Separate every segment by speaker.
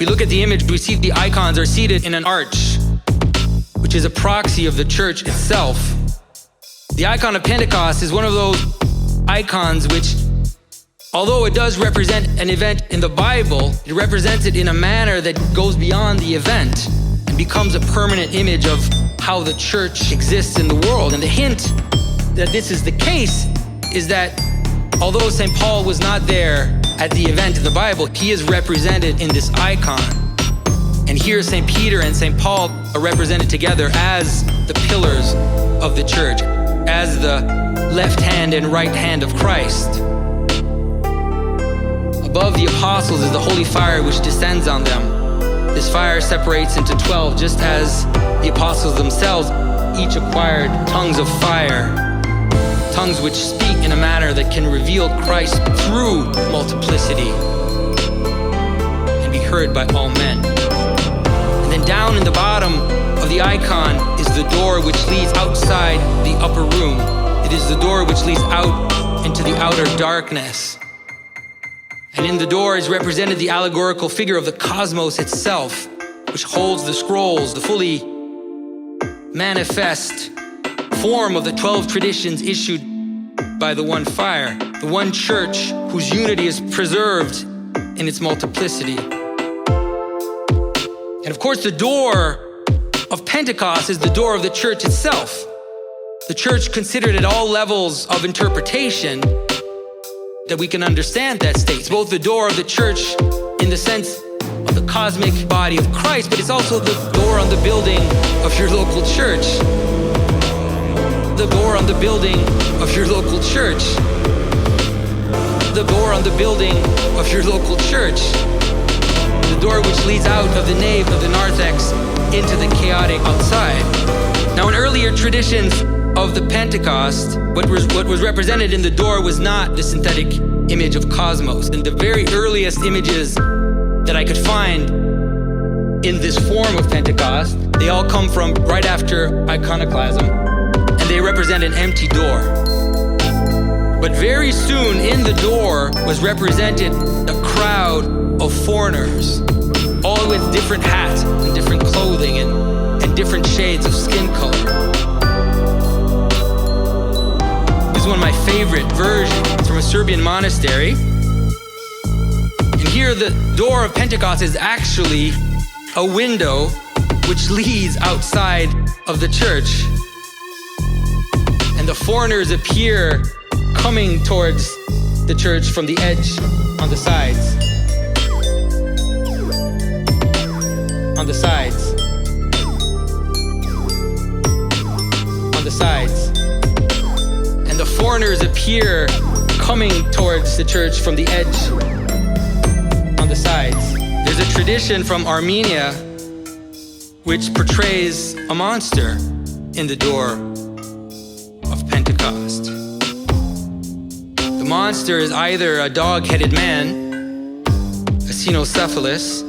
Speaker 1: we look at the image, we see the icons are seated in an arch, which is a proxy of the church itself. The icon of Pentecost is one of those icons which, although it does represent an event in the Bible, it represents it in a manner that goes beyond the event and becomes a permanent image of how the church exists in the world. And the hint that this is the case is that although St. Paul was not there at the event in the Bible, he is represented in this icon. And here St. Peter and St. Paul are represented together as the pillars of the church, as the left hand and right hand of Christ. Above the apostles is the holy fire which descends on them. This fire separates into 12, just as the apostles themselves each acquired tongues of fire, tongues which speak in a manner that can reveal Christ through multiplicity and be heard by all men. And then down in the bottom of the icon is the door which leads outside the upper room. It is the door which leads out into the outer darkness. And in the door is represented the allegorical figure of the cosmos itself, which holds the scrolls, the fully manifest form of the 12 traditions issued by the one fire, the one church whose unity is preserved in its multiplicity. And of course, the door of Pentecost is the door of the church itself. The church considered at all levels of interpretation that we can understand that states both the door of the church in the sense of the cosmic body of Christ, but it's also the door on the building of your local church. The door on the building of your local church. The door on the building of your local church. The door which leads out of the nave of the narthex into the chaotic outside. Now, in earlier traditions of the Pentecost, what was represented in the door was not the synthetic image of cosmos. And the very earliest images that I could find in this form of Pentecost, they all come from right after iconoclasm, and they represent an empty door. But very soon in the door was represented a crowd of foreigners, all with different hats and different clothing and different shades of skin color. This is one of my favorite versions from a Serbian monastery. And here the door of Pentecost is actually a window which leads outside of the church. And the foreigners appear coming towards the church from the edge on the sides. On the sides. On the sides. And the foreigners appear coming towards the church from the edge on the sides. There's a tradition from Armenia which portrays a monster in the door of Pentecost. The monster is either a dog-headed man, a cynocephalus,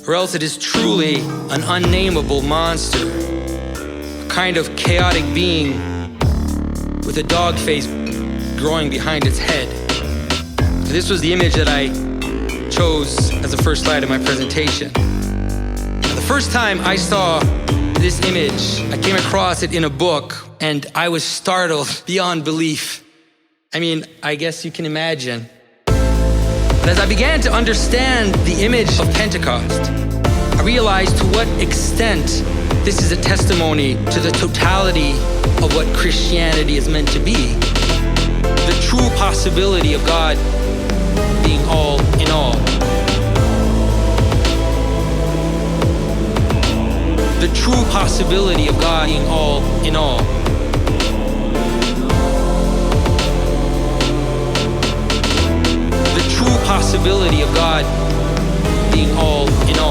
Speaker 1: or else it is truly an unnameable monster, a kind of chaotic being with a dog face growing behind its head. This was the image that I chose as the first slide of my presentation. Now, the first time I saw this image, I came across it in a book, and I was startled beyond belief. I mean, I guess you can imagine. But as I began to understand the image of Pentecost, I realized to what extent this is a testimony to the totality of what Christianity is meant to be. The true possibility of God being all in all. The true possibility of God being all in all. The true possibility of God being all in all.